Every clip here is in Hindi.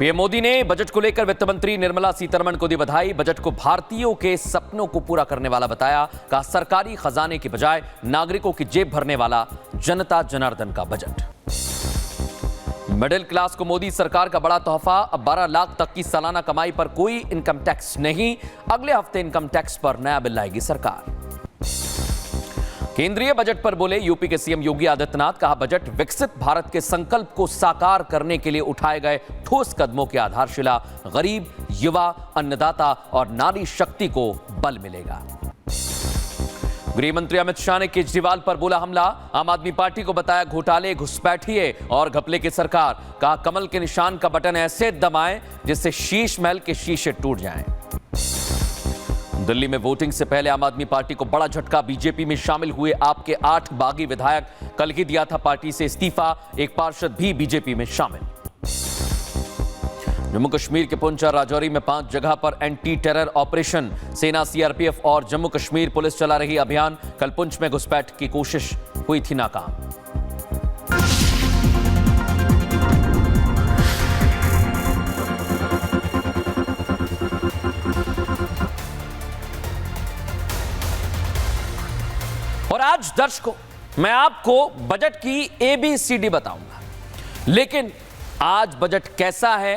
पीएम मोदी ने बजट को लेकर वित्त मंत्री निर्मला सीतारमण को दी बधाई। बजट को भारतीयों के सपनों को पूरा करने वाला बताया। कहा सरकारी खजाने की बजाय नागरिकों की जेब भरने वाला जनता जनार्दन का बजट। मिडिल क्लास को मोदी सरकार का बड़ा तोहफा। अब 12 लाख तक की सालाना कमाई पर कोई इनकम टैक्स नहीं। अगले हफ्ते इनकम टैक्स पर नया बिल लाएगी सरकार। केंद्रीय बजट पर बोले यूपी के सीएम योगी आदित्यनाथ। कहा बजट विकसित भारत के संकल्प को साकार करने के लिए उठाए गए ठोस कदमों की आधारशिला। गरीब, युवा, अन्नदाता और नारी शक्ति को बल मिलेगा। गृह मंत्री अमित शाह ने केजरीवाल पर बोला हमला। आम आदमी पार्टी को बताया घोटाले, घुसपैठिए और घपले की सरकार। कहा कमल के निशान का बटन ऐसे दबाएं जिससे शीश महल के शीशे टूट जाएं। दिल्ली में वोटिंग से पहले आम आदमी पार्टी को बड़ा झटका। बीजेपी में शामिल हुए आपके 8 बागी विधायक। कल ही दिया था पार्टी से इस्तीफा। एक पार्षद भी बीजेपी में शामिल। जम्मू कश्मीर के पुंछ और राजौरी में 5 जगह पर एंटी टेरर ऑपरेशन। सेना, सीआरपीएफ और जम्मू कश्मीर पुलिस चला रही अभियान। कल पुंछ में घुसपैठ की कोशिश हुई थी नाकाम। और आज दर्शकों मैं आपको बजट की ABCD बताऊंगा, लेकिन आज बजट कैसा है,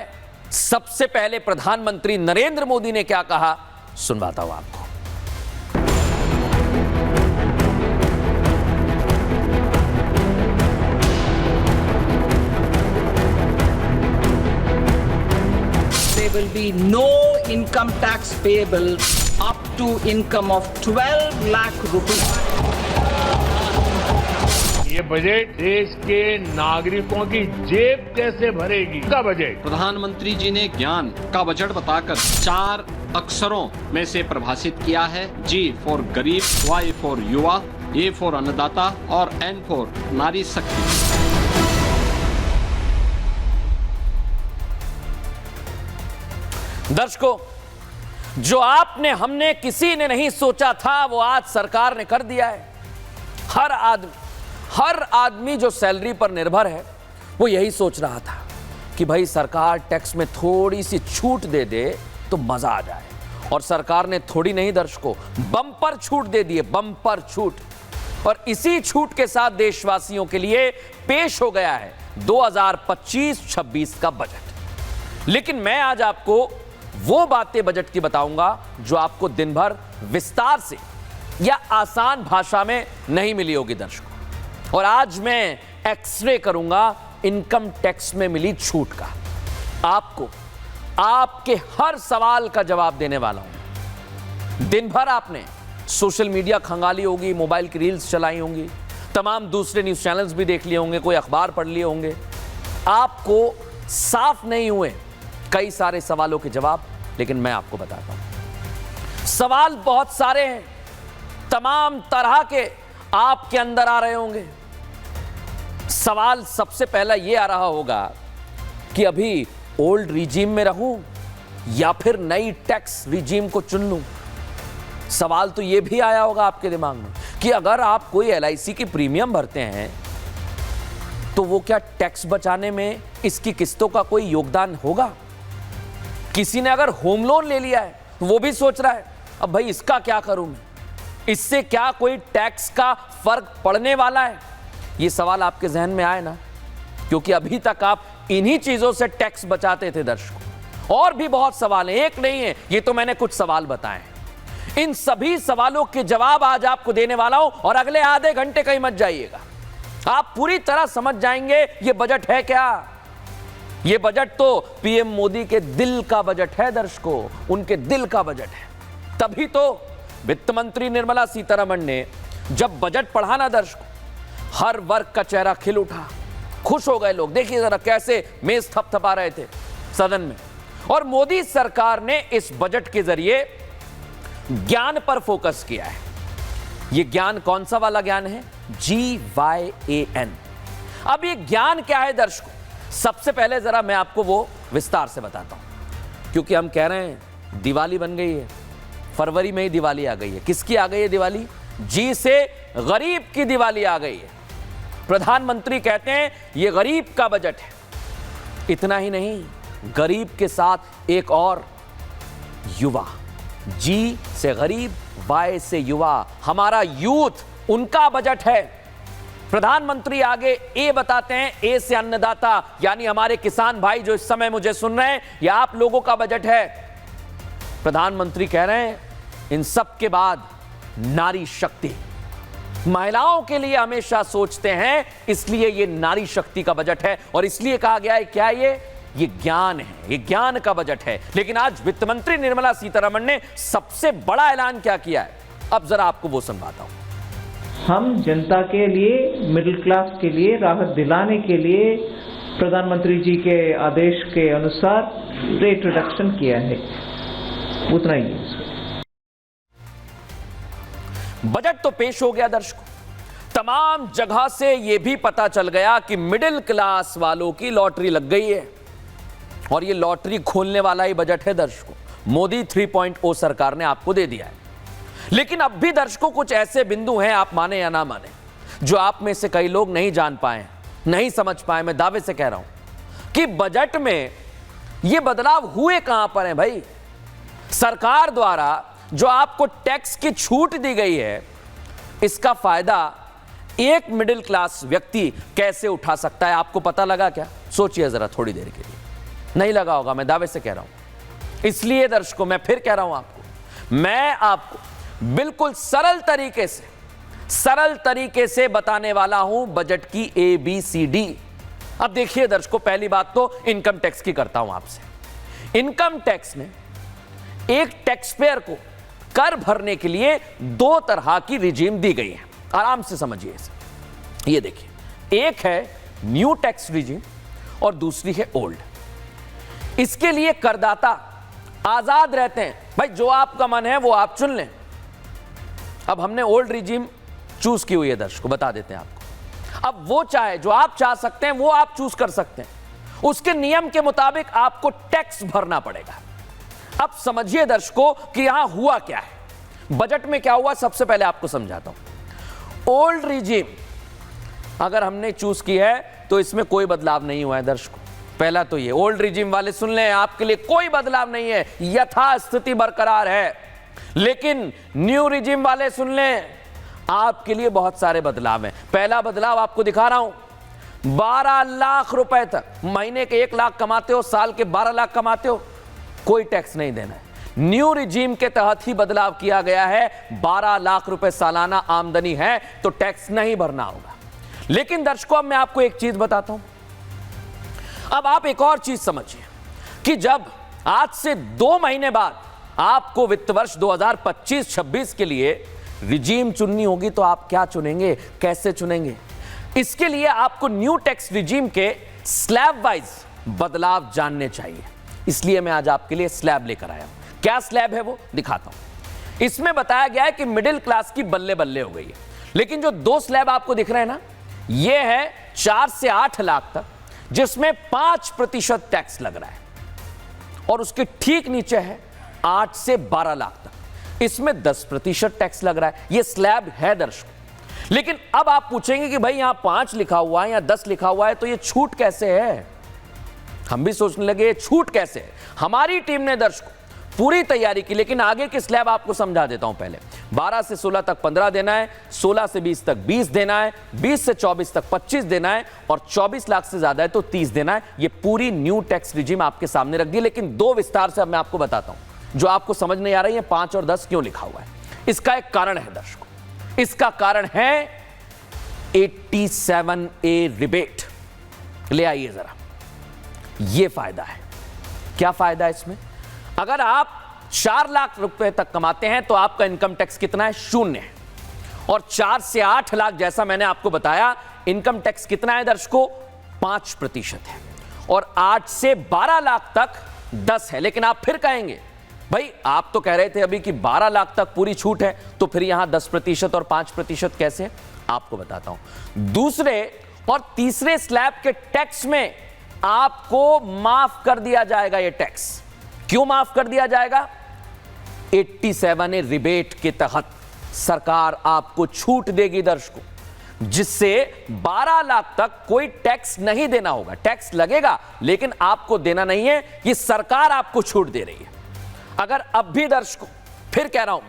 सबसे पहले प्रधानमंत्री नरेंद्र मोदी ने क्या कहा सुनवाता हूं आपको। There will be no income tax payable up to income of 12 lakh rupees. ये बजट देश के नागरिकों की जेब कैसे भरेगी का बजट। प्रधानमंत्री जी ने ज्ञान का बजट बताकर 4 अक्षरों में से परिभाषित किया है। G फॉर गरीब, Y फॉर युवा, A फॉर अन्नदाता और N फॉर नारी शक्ति। दर्शकों, जो आपने, हमने, किसी ने नहीं सोचा था वो आज सरकार ने कर दिया है। हर आदमी जो सैलरी पर निर्भर है वो यही सोच रहा था कि भाई सरकार टैक्स में थोड़ी सी छूट दे दे तो मजा आ जाए। और सरकार ने थोड़ी नहीं दर्शकों, बम्पर छूट दे दी है, बम्पर छूट। और इसी छूट के साथ देशवासियों के लिए पेश हो गया है 2025-26 का बजट। लेकिन मैं आज आपको वो बातें बजट की बताऊंगा जो आपको दिन भर विस्तार से या आसान भाषा में नहीं मिली होगी दर्शकों। और आज मैं एक्सरे करूंगा इनकम टैक्स में मिली छूट का। आपको आपके हर सवाल का जवाब देने वाला हूं। दिन भर आपने सोशल मीडिया खंगाली होगी, मोबाइल की रील्स चलाई होंगी, तमाम दूसरे न्यूज चैनल्स भी देख लिए होंगे, कोई अखबार पढ़ लिए होंगे। आपको साफ नहीं हुए कई सारे सवालों के जवाब, लेकिन मैं आपको बताता हूं। सवाल बहुत सारे हैं, तमाम तरह के आपके अंदर आ रहे होंगे। सवाल सबसे पहला यह आ रहा होगा कि अभी ओल्ड रिजीम में रहूं या फिर नई टैक्स रिजीम को चुन लूं। सवाल तो यह भी आया होगा आपके दिमाग में कि अगर आप कोई LIC की प्रीमियम भरते हैं तो वो क्या टैक्स बचाने में इसकी किस्तों का कोई योगदान होगा। किसी ने अगर होम लोन ले लिया है तो वो भी सोच रहा है अब भाई इसका क्या करूं मैं, इससे क्या कोई टैक्स का फर्क पड़ने वाला है। ये सवाल आपके जहन में आए ना, क्योंकि अभी तक आप इन्हीं चीजों से टैक्स बचाते थे दर्शकों। और भी बहुत सवाल हैं, एक नहीं है, ये तो मैंने कुछ सवाल बताए हैं। इन सभी सवालों के जवाब आज आपको देने वाला हूं और अगले आधे घंटे कहीं मत जाइएगा। आप पूरी तरह समझ जाएंगे ये बजट है क्या। ये बजट तो पीएम मोदी के दिल का बजट है दर्शकों, उनके दिल का बजट है। तभी तो वित्त मंत्री निर्मला सीतारमण ने जब बजट पढ़ा ना दर्शकों, हर वर्ग का चेहरा खिल उठा, खुश हो गए लोग। देखिए जरा कैसे मेज थपथपा रहे थे सदन में। और मोदी सरकार ने इस बजट के जरिए ज्ञान पर फोकस किया है। यह ज्ञान कौन सा वाला ज्ञान है? GYAN। अब ये ज्ञान क्या है दर्शकों, सबसे पहले जरा मैं आपको वो विस्तार से बताता हूं, क्योंकि हम कह रहे हैं दिवाली बन गई है, फरवरी में ही दिवाली आ गई है। किसकी आ गई है दिवाली? जी से गरीब की दिवाली आ गई है। प्रधानमंत्री कहते हैं ये गरीब का बजट है। इतना ही नहीं, गरीब के साथ एक और युवा। जी से गरीब, वाई से युवा, हमारा यूथ, उनका बजट है। प्रधानमंत्री आगे ए बताते हैं, ए से अन्नदाता यानी हमारे किसान भाई जो इस समय मुझे सुन रहे हैं, यह आप लोगों का बजट है। प्रधानमंत्री कह रहे हैं इन सब के बाद नारी शक्ति, महिलाओं के लिए हमेशा सोचते हैं, इसलिए ये नारी शक्ति का बजट है। और इसलिए कहा गया है क्या ये ज्ञान है, ये ज्ञान का बजट है। लेकिन आज वित्त मंत्री निर्मला सीतारमण ने सबसे बड़ा ऐलान क्या किया है, अब जरा आपको वो सुनवाता हूं। हम जनता के लिए, मिडिल क्लास के लिए राहत दिलाने के लिए प्रधानमंत्री जी के आदेश के अनुसार रेट रिडक्शन किया है, उतना ही है। बजट तो पेश हो गया दर्शकों, तमाम जगह से यह भी पता चल गया कि मिडिल क्लास वालों की लॉटरी लग गई है और यह लॉटरी खोलने वाला ही बजट है दर्शकों। मोदी 3.0 सरकार ने आपको दे दिया है। लेकिन अब भी दर्शकों कुछ ऐसे बिंदु हैं, आप माने या ना माने, जो आप में से कई लोग नहीं जान पाए, नहीं समझ पाए। मैं दावे से कह रहा हूं कि बजट में यह बदलाव हुए कहां पर हैं भाई। सरकार द्वारा जो आपको टैक्स की छूट दी गई है, इसका फायदा एक मिडिल क्लास व्यक्ति कैसे उठा सकता है, आपको पता लगा क्या? सोचिए जरा थोड़ी देर के लिए। नहीं लगा होगा, मैं दावे से कह रहा हूं। इसलिए दर्शकों मैं फिर कह रहा हूं आपको, मैं आपको बिल्कुल सरल तरीके से बताने वाला हूं बजट की ABCD। अब देखिए दर्शकों, पहली बात तो इनकम टैक्स की करता हूं आपसे। इनकम टैक्स में एक टैक्स पेयर को कर भरने के लिए दो तरह की रिजीम दी गई है। आराम से समझिए इसे। ये देखिए, एक है न्यू टैक्स रिजीम और दूसरी है ओल्ड। इसके लिए करदाता आजाद रहते हैं, भाई जो आपका मन है वो आप चुन लें। अब हमने ओल्ड रिजीम चूज की हुई है दर्शकों, बता देते हैं आपको। अब वो चाहे जो आप चाह सकते हैं वो आप चूज कर सकते हैं, उसके नियम के मुताबिक आपको टैक्स भरना पड़ेगा। अब समझिए दर्शकों कि यहां हुआ क्या है, बजट में क्या हुआ, सबसे पहले आपको समझाता हूं। ओल्ड रिजीम अगर हमने चूज की है तो इसमें कोई बदलाव नहीं हुआ है दर्शकों। पहला तो ये ओल्ड रिजीम वाले सुन लें, आपके लिए कोई बदलाव नहीं है, यथास्थिति बरकरार है। लेकिन न्यू रिजीम वाले सुन लें, आपके लिए बहुत सारे बदलाव हैं। पहला बदलाव आपको दिखा रहा हूं, 12 लाख रुपए तक, महीने के 1 लाख कमाते हो, साल के 12 लाख कमाते हो, कोई टैक्स नहीं देना है। न्यू रिजीम के तहत ही बदलाव किया गया है। 12 लाख रुपए सालाना आमदनी है तो टैक्स नहीं भरना होगा। लेकिन दर्शकों अब मैं आपको एक चीज बताता हूं। अब आप एक और चीज समझिए कि जब आज से 2 महीने बाद आपको वित्त वर्ष 2025-26 के लिए रिजीम चुननी होगी तो आप क्या चुनेंगे, कैसे चुनेंगे? इसके लिए आपको न्यू टैक्स रिजीम के स्लैब वाइज बदलाव जानने चाहिए। इसलिए मैं आज आपके लिए स्लैब लेकर आया हूं। क्या स्लैब है वो दिखाता हूं। इसमें बताया गया है कि मिडिल क्लास की बल्ले बल्ले हो गई है। लेकिन जो 2 स्लैब आपको दिख रहे हैं ना, ये है 4 से 8 लाख तक, जिसमें 5% टैक्स लग रहा है, और उसके ठीक नीचे है 8 से 12 लाख तक, इसमें 10% टैक्स लग रहा है। यह स्लैब है दर्शकों। लेकिन अब आप पूछेंगे कि भाई यहां 5 लिखा हुआ है या 10 लिखा हुआ है, तो यह छूट कैसे है? हम भी सोचने लगे छूट कैसे है। हमारी टीम ने दर्शकों पूरी तैयारी की, लेकिन आगे के स्लैब आपको समझा देता हूं। पहले 12 से 16 तक 15 देना है, 16 से 20 तक 20 देना है, 20 से 24 तक 25 देना है, और 24 लाख से ज्यादा है तो 30 देना है। यह पूरी न्यू टैक्स रिजीम आपके सामने रख दी। लेकिन 2 विस्तार से अब मैं आपको बताता हूं जो आपको समझ नहीं आ रही है, 5 और 10 क्यों लिखा हुआ है। इसका एक कारण है दर्शकों, इसका कारण है 87A रिबेट। ले आइए जरा, यह फायदा है। क्या फायदा है इसमें? अगर आप 4 लाख रुपए तक कमाते हैं तो आपका इनकम टैक्स कितना है? 0 है। और 4 से 8 लाख, जैसा मैंने आपको बताया, इनकम टैक्स कितना है दर्शकों? 5% है। और 8 से 12 लाख तक 10 है। लेकिन आप फिर कहेंगे भाई आप तो कह रहे थे अभी कि 12 लाख तक पूरी छूट है, तो फिर यहां 10% और 5% कैसे? आपको बताता हूं। दूसरे और तीसरे स्लैब के टैक्स में आपको माफ कर दिया जाएगा। यह टैक्स क्यों माफ कर दिया जाएगा? 87A रिबेट के तहत सरकार आपको छूट देगी दर्शकों। जिससे 12 लाख तक कोई टैक्स नहीं देना होगा। टैक्स लगेगा लेकिन आपको देना नहीं है, ये सरकार आपको छूट दे रही है। अगर अब भी दर्शकों, फिर कह रहा हूं,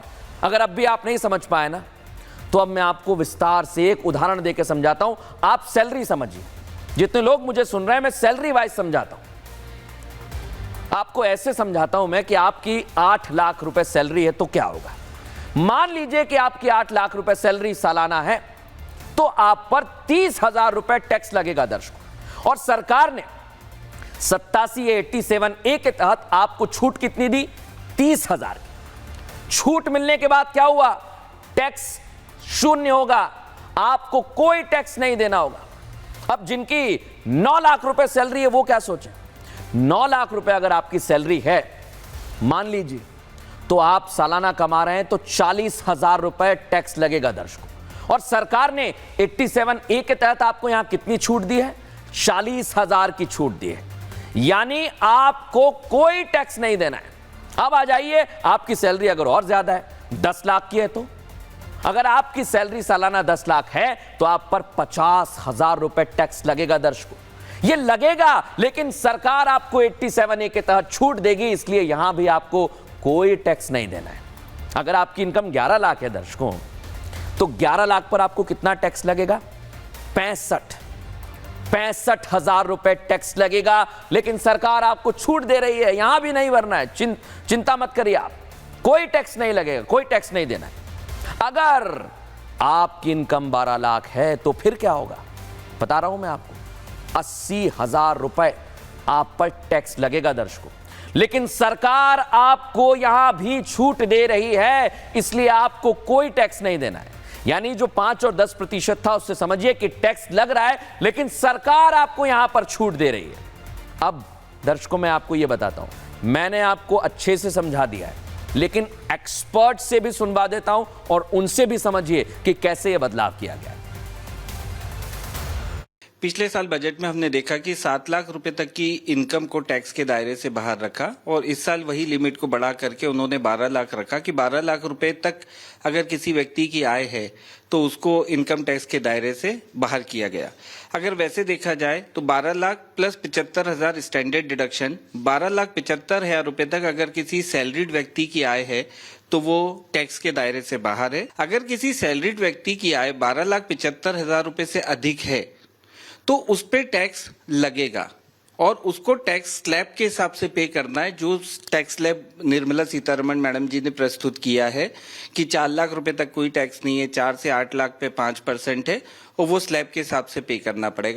अगर अब भी आप नहीं समझ पाए ना, तो अब मैं आपको विस्तार से एक उदाहरण देकर समझाता हूं। आप सैलरी समझिए, जितने लोग मुझे सुन रहे हैं मैं सैलरी वाइज समझाता हूं। आपको ऐसे समझाता हूं मैं कि आपकी 8 लाख रुपए सैलरी है तो क्या होगा। मान लीजिए कि आपकी 8 लाख रुपए सैलरी सालाना है, तो आप पर 30,000 रुपए टैक्स लगेगा दर्शकों। और सरकार ने 87A के तहत आपको छूट कितनी दी? 30,000 की। छूट मिलने के बाद क्या हुआ? टैक्स शून्य होगा, आपको कोई टैक्स नहीं देना होगा। अब जिनकी 9 लाख रुपए सैलरी है वो क्या सोचें? 9 लाख रुपए अगर आपकी सैलरी है, मान लीजिए, तो आप सालाना कमा रहे हैं तो 40,000 रुपए टैक्स लगेगा दर्शकों। और सरकार ने 87A के तहत आपको यहां कितनी छूट दी है? 40,000 की छूट दी है, यानी आपको कोई टैक्स नहीं देना है। अब आ जाइए, आपकी सैलरी अगर और ज्यादा है, 10 लाख की है, तो अगर आपकी सैलरी सालाना 10 लाख है तो आप पर 50,000 रुपए टैक्स लगेगा दर्शकों। ये लगेगा, लेकिन सरकार आपको 87A के तहत छूट देगी, इसलिए यहां भी आपको कोई टैक्स नहीं देना है। अगर आपकी इनकम 11 लाख है दर्शकों, तो 11 लाख पर आपको कितना टैक्स लगेगा? 65,000 रुपए टैक्स लगेगा। लेकिन सरकार आपको छूट दे रही है, यहां भी नहीं भरना है, चिंता मत करिए आप, कोई टैक्स नहीं लगेगा, कोई टैक्स नहीं देना है। अगर आपकी इनकम 12 लाख है तो फिर क्या होगा? बता रहा हूं मैं आपको, 80,000 रुपए आप पर टैक्स लगेगा दर्शकों। लेकिन सरकार आपको यहां भी छूट दे रही है, इसलिए आपको कोई टैक्स नहीं देना है। यानी जो 5 और 10% था, उससे समझिए कि टैक्स लग रहा है, लेकिन सरकार आपको यहां पर छूट दे रही है। अब दर्शकों, मैं आपको यह बताता हूं, मैंने आपको अच्छे से समझा दिया है, लेकिन एक्सपर्ट से भी सुनवा देता हूं और उनसे भी समझिए कि कैसे यह बदलाव किया गया है। पिछले साल बजट में हमने देखा कि 7 लाख रुपए तक की इनकम को टैक्स के दायरे से बाहर रखा, और इस साल वही लिमिट को बढ़ा करके उन्होंने 12 लाख रखा कि 12 लाख रुपए तक अगर किसी व्यक्ति की आय है तो उसको इनकम टैक्स के दायरे से बाहर किया गया। अगर वैसे देखा जाए तो 12 लाख प्लस 75,000 स्टैंडर्ड डिडक्शन, 12,75,000 रुपए तक अगर किसी सैलरीड व्यक्ति की आय है तो वो टैक्स के दायरे से बाहर है। अगर किसी सैलरीड व्यक्ति की आय 12,75,000 रुपए से अधिक है तो उस पे टैक्स लगेगा, और उसको टैक्स स्लैब के हिसाब से पे करना है, जो tax slab Nirmala Sitharaman madam ji ने प्रस्तुत किया है कि 4 लाख रुपए तक कोई टैक्स नहीं है, 4 से 8 लाख पे 5% है, और वो स्लैब के हिसाब से पे करना पड़ेगा।